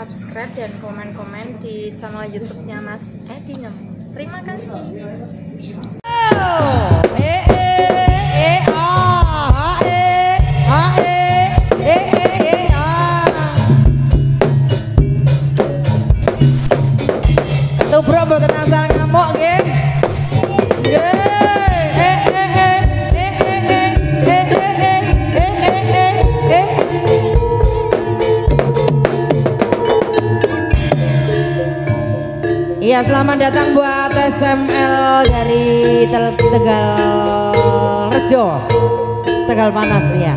subscribe dan komen-komen di channel YouTube-nya Mas Edi Nyem. Terima kasih. Bro, mboten asal ngamuk nggih. Iya, selamat datang buat SML dari Tegal Rejo, Tegal Panas ya.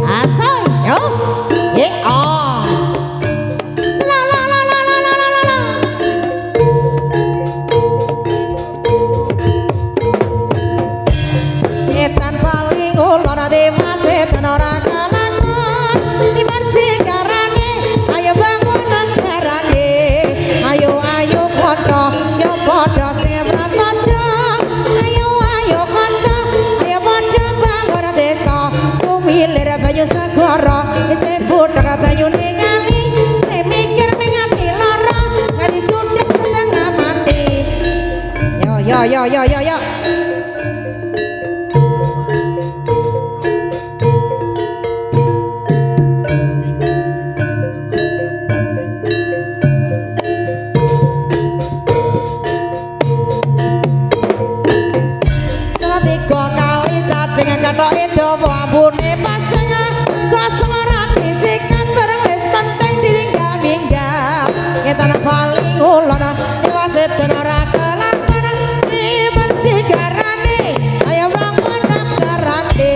Asal yo, etan paling ulon ade mas etan ora kalakon timan sigarane ayo bangun negarane ayo kanca yo padha sing prasaja ayo kanca ayo padha bangun desa sumilir banyu segara isih budak banyu ning kali mikir ning ati lara nganti cundhek setengah mati yo katoke dawa ambune pasang kosong ora disikat bareng wis penting ditinggal minggat etan paling ulon wasit ora kelakon iman sigarane ayo bangun negarane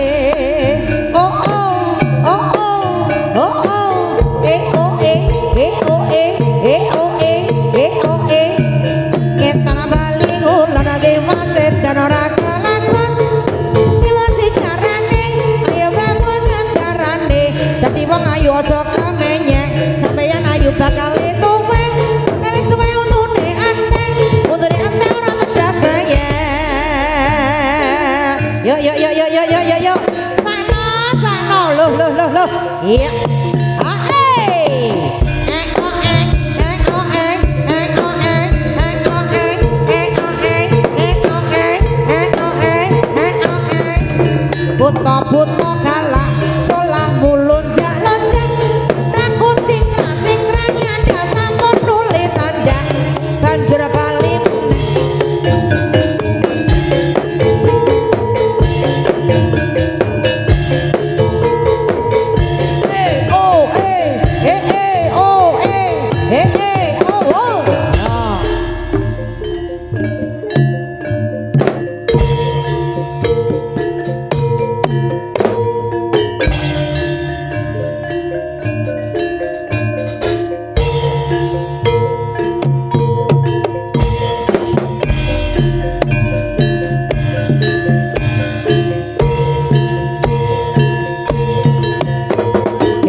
etan paling ulon wasit ora dadi wong ayu aja kamenyek sampeyan ayu bakal tuwe nek wis tuwe untune anteng ora tedas bae yo sana loh iya buta galak solah mulun jalonjang rakun cingkrang nyanda sampun nulis tanda banjur bali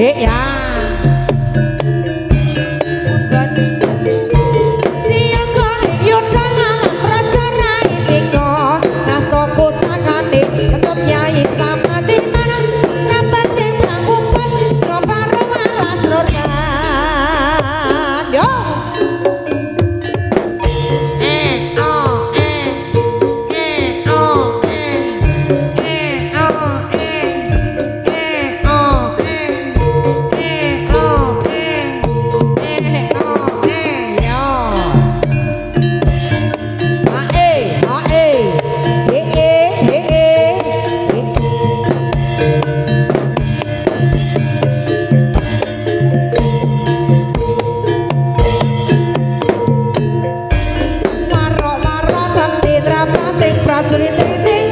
ya prajurit sing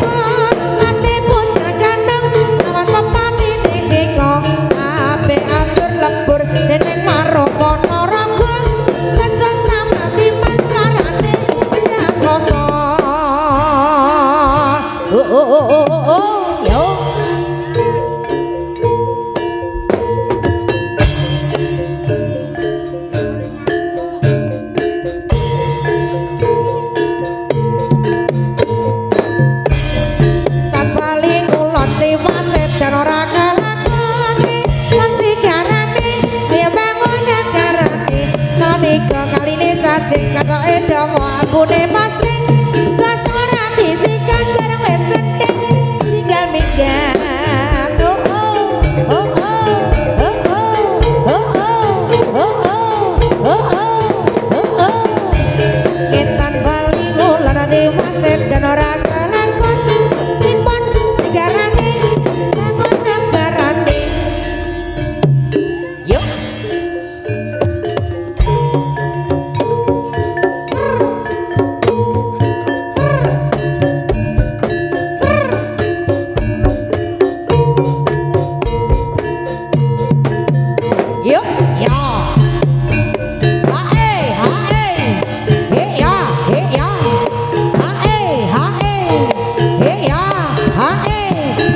ati pun jaganang awan pepati sing ape ajur lembur dening maropo naraga becon samati masarane pedang kosong yo tanpa ling ulon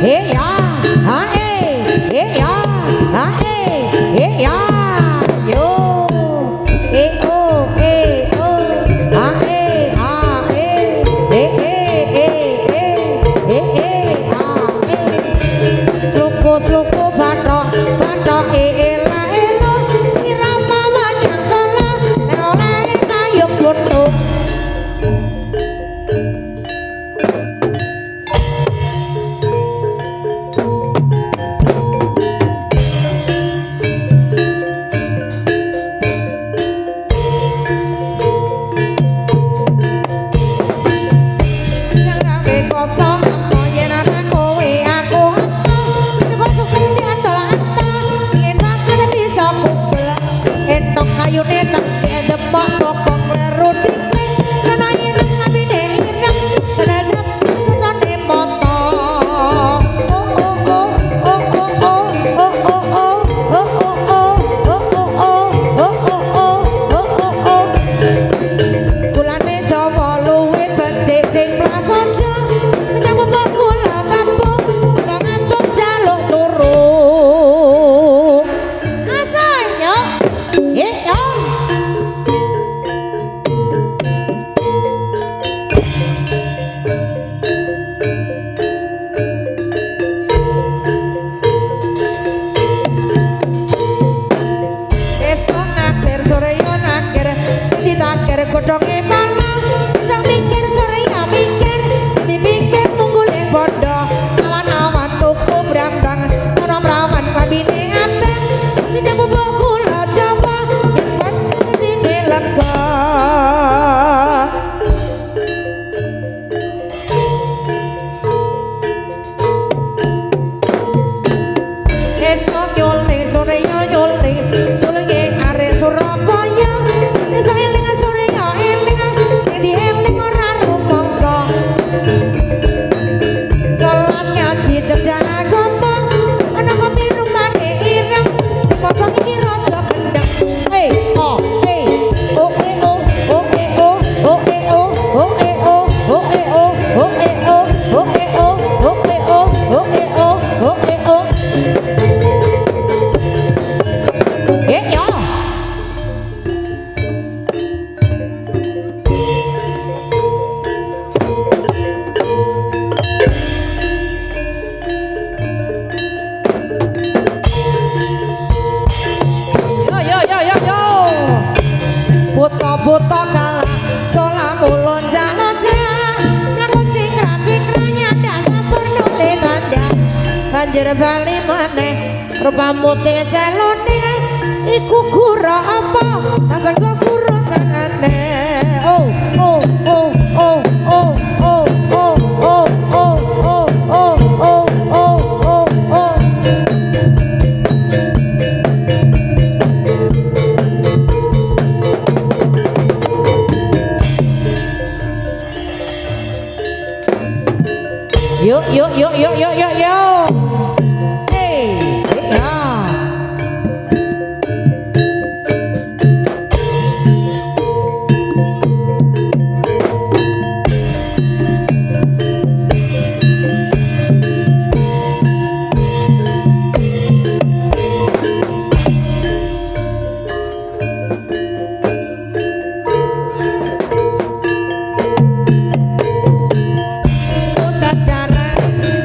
ya ya ya yo Sluku bathok bathok ela elo sirama wajang solo nek oleh kayuk kutuk buta kalah sola mulon jalonja laku cingkra nyanda sampurno le tanda banjir bali maneh rupamu te jalone iku gura apa rasanggo gura kang aneh oh oh oh oh oh oh oh oh oh oh oh oh oh oh Yo yo yo yo yo yo yo. Hey, ya.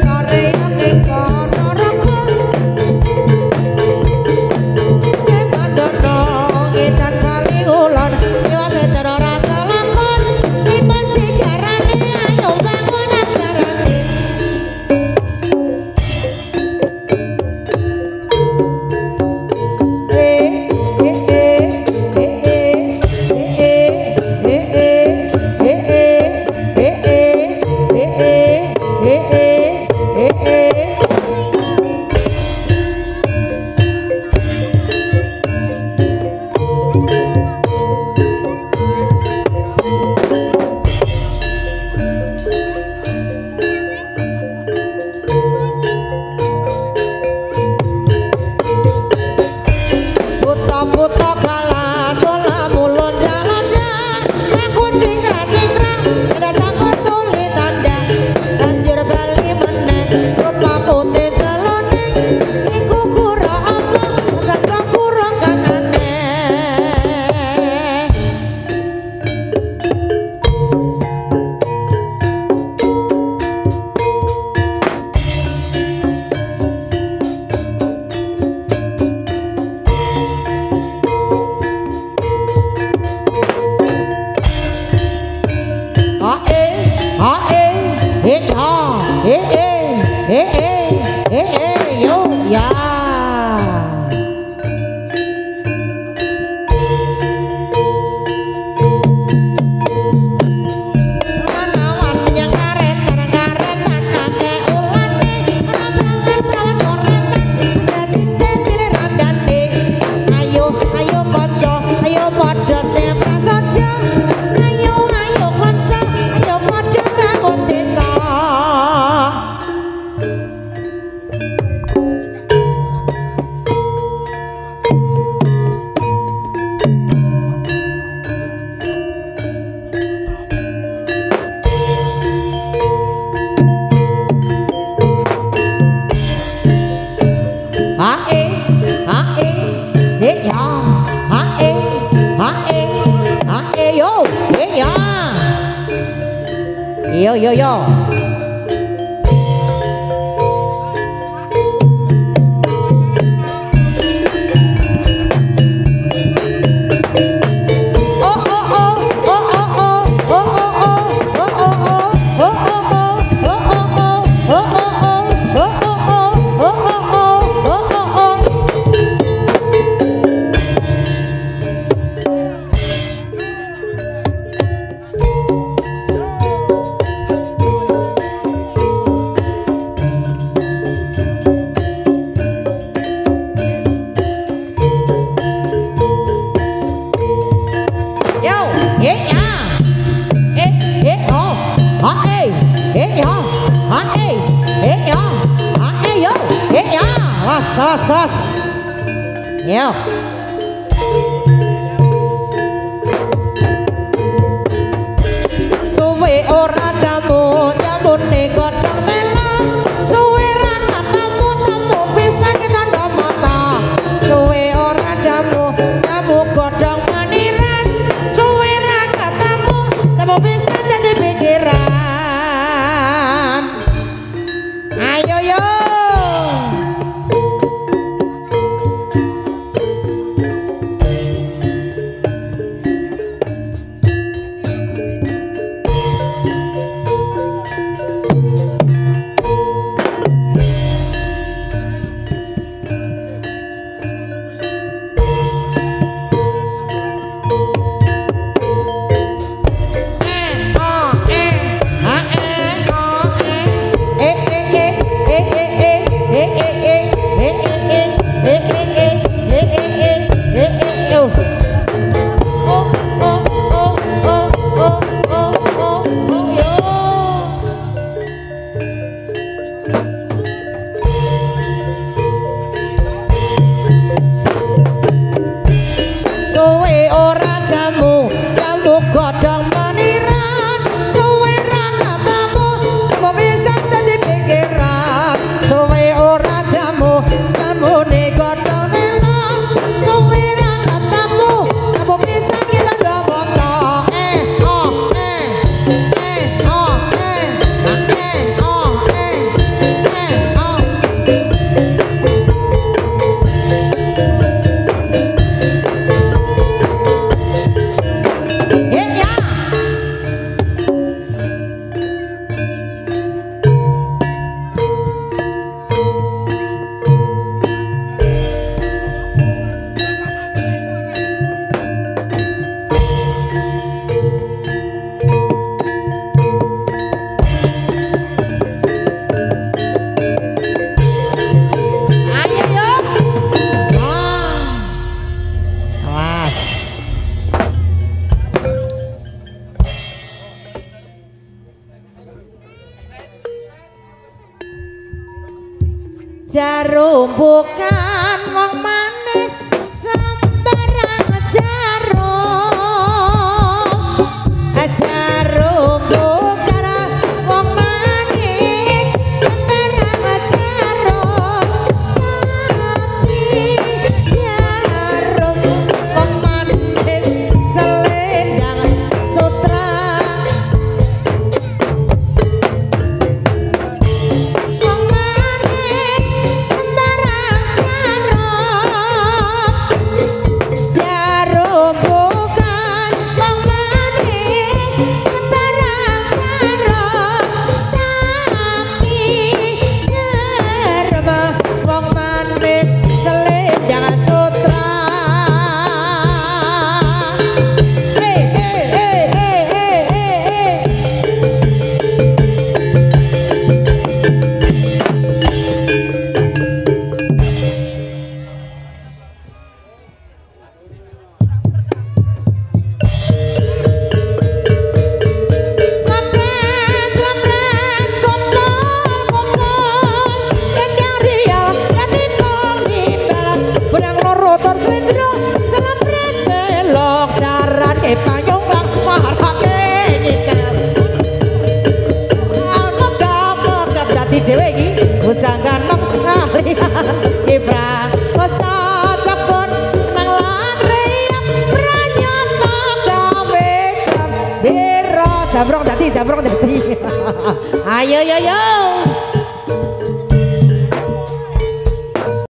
Korea yo ya. Yo. Sos. Yo. Suwe ora jamune godhong tela. Suwe ra ketemu bisa ketandha mata. Suwe ora jamu godhong maniran. Suwe ra ketemu bisa dadi pikiran. Ayo yo. Jarum bukan wong manis sembarang jarum bukan wong manis sembarang tapi jarum wong manis selendang sutra. Wong manis sembarang jarum bocah ganem kalian Ibra kosa cepet nang lare pranyata gawe biro jambrong dadi ayo yo yo